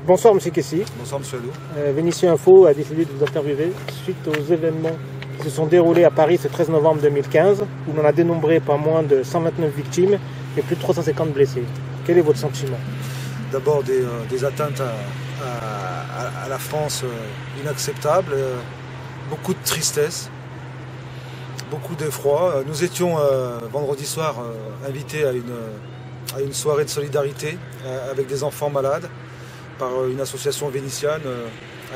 Bonsoir Monsieur Kessy. Bonsoir Monsieur Hadou. Vénissieux Info a décidé de vous interviewer suite aux événements qui se sont déroulés à Paris ce 13 novembre 2015, où l'on a dénombré pas moins de 129 victimes et plus de 350 blessés. Quel est votre sentiment? D'abord des atteintes à la France inacceptables, beaucoup de tristesse, beaucoup d'effroi. Nous étions vendredi soir invités à une soirée de solidarité avec des enfants malades par une association vénitiane,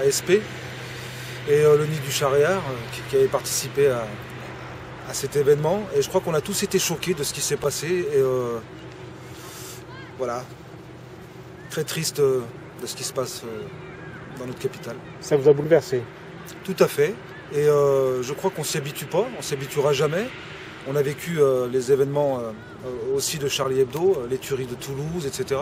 ASP, et le Nid du Charéard qui avait participé à cet événement. Et je crois qu'on a tous été choqués de ce qui s'est passé. Et voilà, très triste de ce qui se passe dans notre capitale. Ça vous a bouleversé? Tout à fait. Et je crois qu'on ne s'y habitue pas, on ne s'y habituera jamais. On a vécu les événements aussi de Charlie Hebdo, les tueries de Toulouse, etc.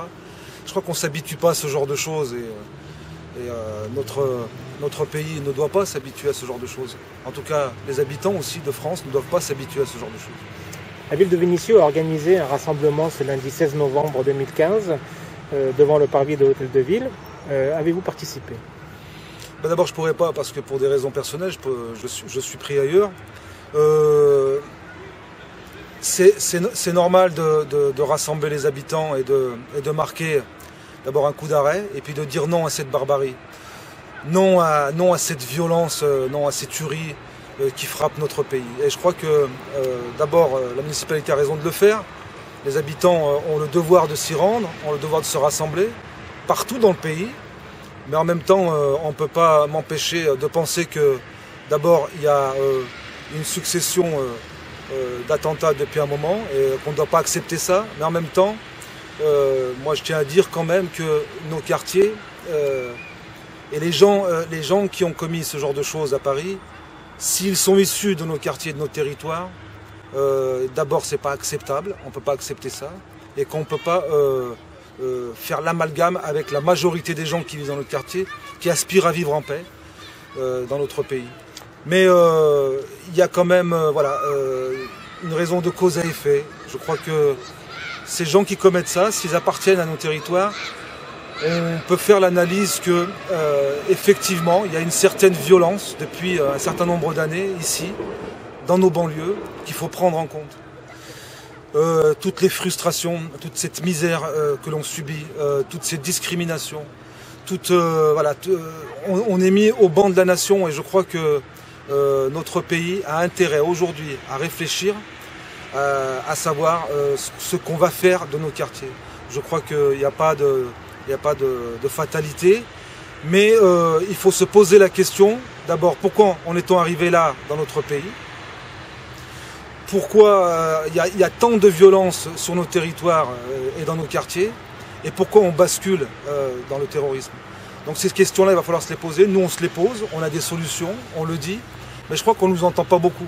Je crois qu'on ne s'habitue pas à ce genre de choses et notre pays ne doit pas s'habituer à ce genre de choses. En tout cas, les habitants aussi de France ne doivent pas s'habituer à ce genre de choses. La ville de Vénissieux a organisé un rassemblement ce lundi 16 novembre 2015 devant le parvis de l'hôtel de ville. Avez-vous participé? D'abord, je ne pourrais pas parce que pour des raisons personnelles, je suis pris ailleurs. C'est normal de rassembler les habitants et de marquer d'abord un coup d'arrêt et puis de dire non à cette barbarie, non à cette violence, non à ces tueries qui frappent notre pays. Et je crois que d'abord la municipalité a raison de le faire, les habitants ont le devoir de s'y rendre, ont le devoir de se rassembler partout dans le pays, mais en même temps on ne peut pas m'empêcher de penser que d'abord il y a une succession d'attentats depuis un moment et qu'on ne doit pas accepter ça, mais en même temps moi je tiens à dire quand même que nos quartiers et les gens qui ont commis ce genre de choses à Paris, s'ils sont issus de nos quartiers, de nos territoires, d'abord c'est pas acceptable, on ne peut pas accepter ça, et qu'on ne peut pas faire l'amalgame avec la majorité des gens qui vivent dans notre quartier, qui aspirent à vivre en paix dans notre pays. Mais il y a quand même une raison de cause à effet. Je crois que ces gens qui commettent ça, s'ils appartiennent à nos territoires, on peut faire l'analyse que effectivement il y a une certaine violence depuis un certain nombre d'années ici, dans nos banlieues, qu'il faut prendre en compte. Toutes les frustrations, toute cette misère que l'on subit, toutes ces discriminations, on est mis au banc de la nation et je crois que notre pays a intérêt aujourd'hui à réfléchir à savoir ce qu'on va faire de nos quartiers. Je crois qu'il n'y a pas de fatalité, mais il faut se poser la question, d'abord, pourquoi en est-on arrivé là dans notre pays? Pourquoi il y a tant de violence sur nos territoires et dans nos quartiers? Et pourquoi on bascule dans le terrorisme? Donc ces questions-là, il va falloir se les poser. Nous, on se les pose, on a des solutions, on le dit, mais je crois qu'on ne nous entend pas beaucoup.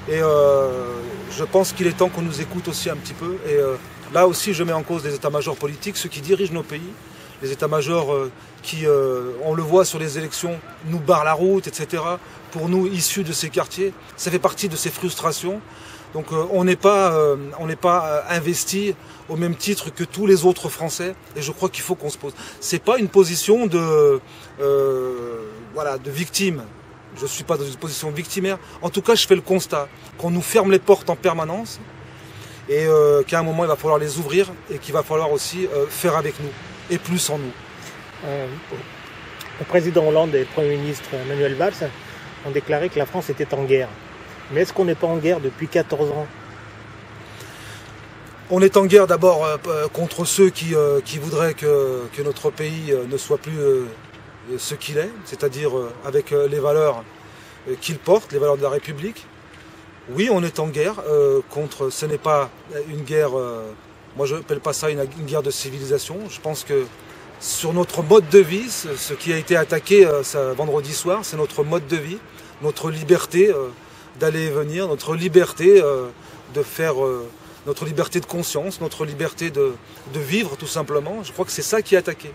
Et je pense qu'il est temps qu'on nous écoute aussi un petit peu. Et là aussi, je mets en cause les états-majors politiques, ceux qui dirigent nos pays, les états-majors qui, on le voit sur les élections, nous barrent la route, etc. Pour nous, issus de ces quartiers, ça fait partie de ces frustrations. Donc on n'est pas investi au même titre que tous les autres Français. Et je crois qu'il faut qu'on se pose. C'est pas une position de victime. Je ne suis pas dans une position victimaire. En tout cas, je fais le constat qu'on nous ferme les portes en permanence et qu'à un moment, il va falloir les ouvrir et qu'il va falloir aussi faire avec nous et plus sans nous. Le président Hollande et le Premier ministre Manuel Valls ont déclaré que la France était en guerre. Mais est-ce qu'on n'est pas en guerre depuis 14 ans? On est en guerre d'abord contre ceux qui voudraient que notre pays ne soit plus ce qu'il est, c'est-à-dire avec les valeurs qu'il porte, les valeurs de la République. Oui, on est en guerre contre, ce n'est pas une guerre, moi je n'appelle pas ça une guerre de civilisation. Je pense que sur notre mode de vie, ce qui a été attaqué vendredi soir, c'est notre mode de vie, notre liberté d'aller et venir, notre liberté de faire, notre liberté de conscience, notre liberté de vivre tout simplement. Je crois que c'est ça qui est attaqué.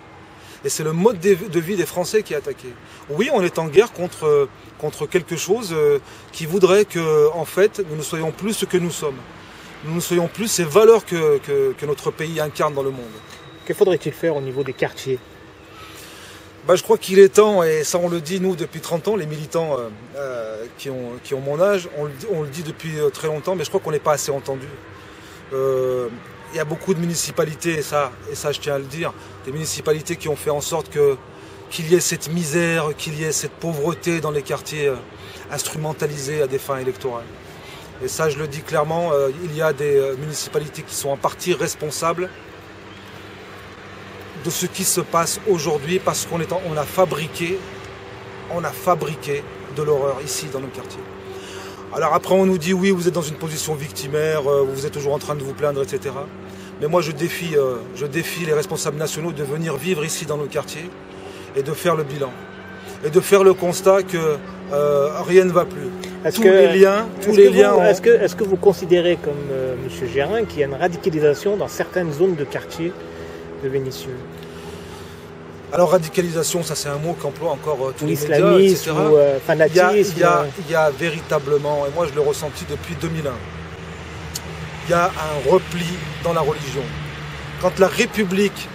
Et c'est le mode de vie des Français qui est attaqué. Oui, on est en guerre contre quelque chose qui voudrait que, en fait, nous ne soyons plus ce que nous sommes. Nous ne soyons plus ces valeurs que notre pays incarne dans le monde. Que faudrait-il faire au niveau des quartiers? Je crois qu'il est temps, et ça on le dit nous depuis 30 ans, les militants qui ont mon âge, on le dit depuis très longtemps, mais je crois qu'on n'est pas assez entendu. Il y a beaucoup de municipalités, et ça je tiens à le dire, des municipalités qui ont fait en sorte qu'il y ait cette misère, qu'il y ait cette pauvreté dans les quartiers instrumentalisés à des fins électorales. Et ça je le dis clairement, il y a des municipalités qui sont en partie responsables de ce qui se passe aujourd'hui parce qu'on a fabriqué de l'horreur ici dans nos quartiers. Alors après on nous dit oui vous êtes dans une position victimaire, vous êtes toujours en train de vous plaindre, etc. Mais moi je défie les responsables nationaux de venir vivre ici dans nos quartiers et de faire le bilan. Et de faire le constat que rien ne va plus. Est-ce que vous considérez comme M. Gérin qu'il y a une radicalisation dans certaines zones de quartier de Vénissieux? Alors radicalisation, ça c'est un mot qu'emploient encore tous les médias, etc. Ou fanatisme. Il y a véritablement, et moi je l'ai ressenti depuis 2001, il y a un repli dans la religion. Quand la République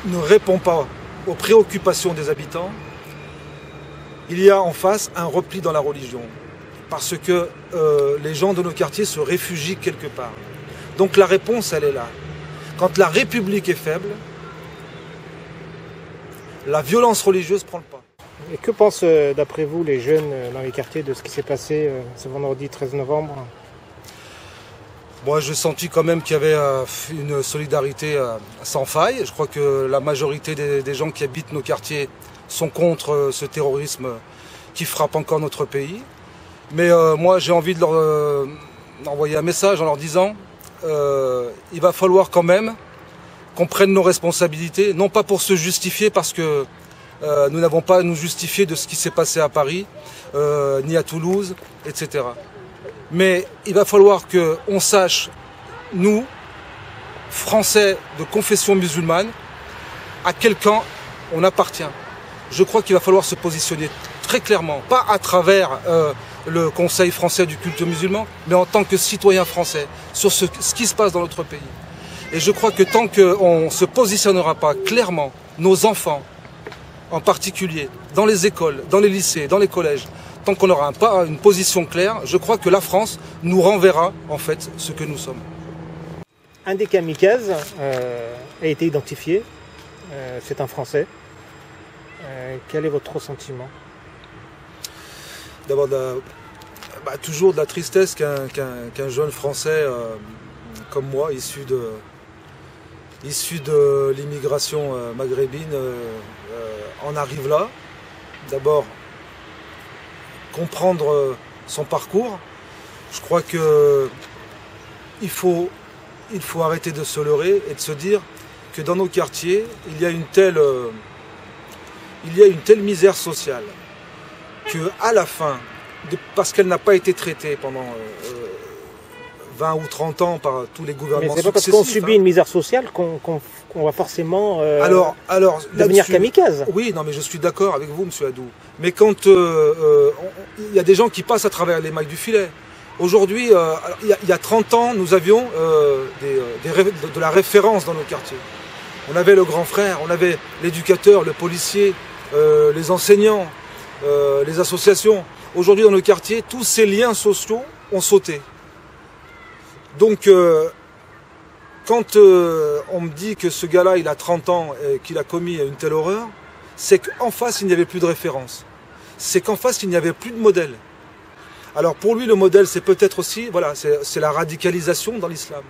ne répond pas aux préoccupations des habitants, il y a en face un repli dans la religion. Parce que les gens de nos quartiers se réfugient quelque part. Donc la réponse, elle est là. Quand la République est faible, la violence religieuse prend le pas. Et que pensent, d'après vous, les jeunes dans les quartiers de ce qui s'est passé ce vendredi 13 novembre? Moi, j'ai senti quand même qu'il y avait une solidarité sans faille. Je crois que la majorité des gens qui habitent nos quartiers sont contre ce terrorisme qui frappe encore notre pays. Mais moi, j'ai envie de leur envoyer un message en leur disant il va falloir quand même qu'on prenne nos responsabilités, non pas pour se justifier, parce que nous n'avons pas à nous justifier de ce qui s'est passé à Paris, ni à Toulouse, etc. Mais il va falloir qu'on sache, nous, Français de confession musulmane, à quel camp on appartient. Je crois qu'il va falloir se positionner très clairement, pas à travers le Conseil français du culte musulman, mais en tant que citoyen français, sur ce qui se passe dans notre pays. Et je crois que tant qu'on ne se positionnera pas clairement, nos enfants, en particulier, dans les écoles, dans les lycées, dans les collèges, tant qu'on n'aura pas une position claire, je crois que la France nous renverra, en fait, ce que nous sommes. Un des kamikazes a été identifié, c'est un Français. Quel est votre ressentiment? D'abord, toujours de la tristesse qu'un jeune Français comme moi, issu de l'immigration maghrébine, en arrive là. D'abord, comprendre son parcours. Je crois qu'il faut arrêter de se leurrer et de se dire que dans nos quartiers, il y a une telle misère sociale qu'à la fin, parce qu'elle n'a pas été traitée pendant 20 ou 30 ans par tous les gouvernements successifs. Mais c'est pas parce qu'on subit une misère sociale qu'on va forcément devenir kamikaze. Oui, non, mais je suis d'accord avec vous, monsieur Hadou. Mais quand il y a des gens qui passent à travers les mailles du filet. Aujourd'hui, il y a 30 ans, nous avions de la référence dans nos quartiers. On avait le grand frère, on avait l'éducateur, le policier, les enseignants, les associations. Aujourd'hui, dans nos quartiers, tous ces liens sociaux ont sauté. Donc, quand on me dit que ce gars-là, il a 30 ans et qu'il a commis une telle horreur, c'est qu'en face, il n'y avait plus de référence. C'est qu'en face, il n'y avait plus de modèle. Alors pour lui, le modèle, c'est peut-être aussi, voilà, c'est la radicalisation dans l'islam.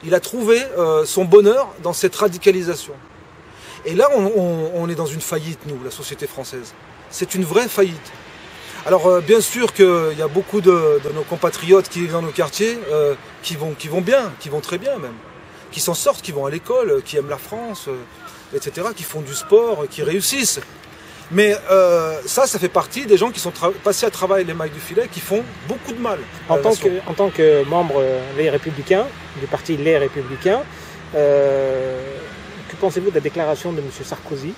Il a trouvé son bonheur dans cette radicalisation. Et là, on est dans une faillite, nous, la société française. C'est une vraie faillite. Alors bien sûr qu'il y a beaucoup de nos compatriotes qui vivent dans nos quartiers qui vont bien, qui vont très bien même, qui s'en sortent, qui vont à l'école, qui aiment la France, etc., qui font du sport, qui réussissent. Mais ça fait partie des gens qui sont passés à travers les mailles du filet, qui font beaucoup de mal. En tant que membre Les Républicains, du parti Les Républicains, que pensez-vous de la déclaration de M. Sarkozy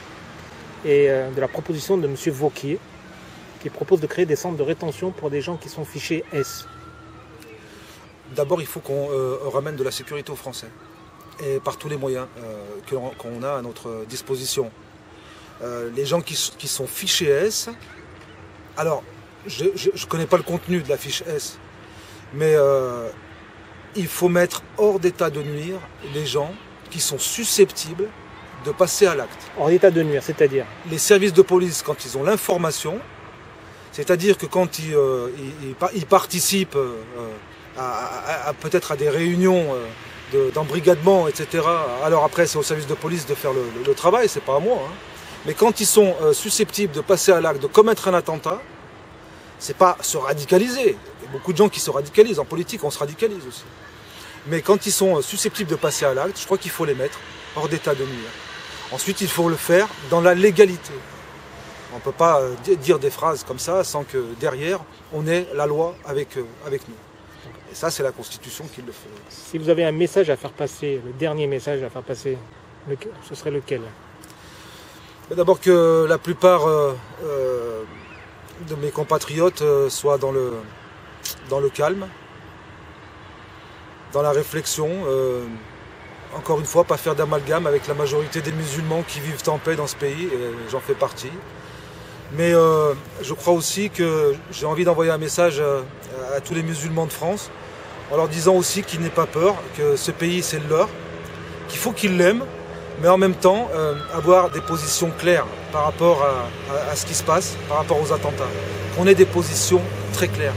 et de la proposition de M. Wauquiez, qui propose de créer des centres de rétention pour des gens qui sont fichés S? D'abord, il faut qu'on ramène de la sécurité aux Français, et par tous les moyens qu'on a à notre disposition. les gens qui sont fichés S. Alors, je ne connais pas le contenu de la fiche S, mais il faut mettre hors d'état de nuire les gens qui sont susceptibles de passer à l'acte. Hors d'état de nuire, c'est-à-dire? Les services de police, quand ils ont l'information, c'est-à-dire que quand ils participent peut-être à des réunions d'embrigadement, etc. Alors après, c'est au service de police de faire le travail, c'est pas à moi. Hein. Mais quand ils sont susceptibles de passer à l'acte, de commettre un attentat, c'est pas se radicaliser. Il y a beaucoup de gens qui se radicalisent. En politique, on se radicalise aussi. Mais quand ils sont susceptibles de passer à l'acte, je crois qu'il faut les mettre hors d'état de nuire. Ensuite, il faut le faire dans la légalité. On ne peut pas dire des phrases comme ça sans que derrière, on ait la loi avec nous. Et ça, c'est la Constitution qui le fait. Si vous avez un message à faire passer, le dernier message à faire passer, ce serait lequel? D'abord que la plupart de mes compatriotes soient dans le calme, dans la réflexion. Encore une fois, pas faire d'amalgame avec la majorité des musulmans qui vivent en paix dans ce pays, et j'en fais partie. Mais je crois aussi que j'ai envie d'envoyer un message à tous les musulmans de France, en leur disant aussi qu'ils n'aient pas peur, que ce pays c'est le leur, qu'il faut qu'ils l'aiment, mais en même temps avoir des positions claires par rapport à ce qui se passe, par rapport aux attentats. Qu'on ait des positions très claires.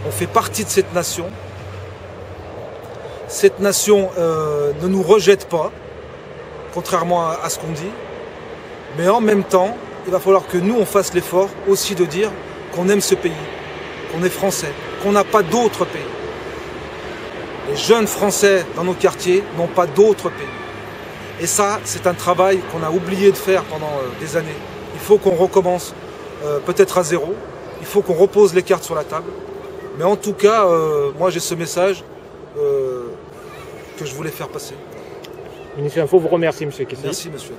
On fait partie de cette nation. Cette nation ne nous rejette pas, contrairement à ce qu'on dit, mais en même temps, il va falloir que nous, on fasse l'effort aussi de dire qu'on aime ce pays, qu'on est français, qu'on n'a pas d'autre pays. Les jeunes Français dans nos quartiers n'ont pas d'autre pays. Et ça, c'est un travail qu'on a oublié de faire pendant des années. Il faut qu'on recommence peut-être à zéro, il faut qu'on repose les cartes sur la table. Mais en tout cas, moi j'ai ce message que je voulais faire passer. Ministre Info vous remercie, M. Kessel. Merci, monsieur.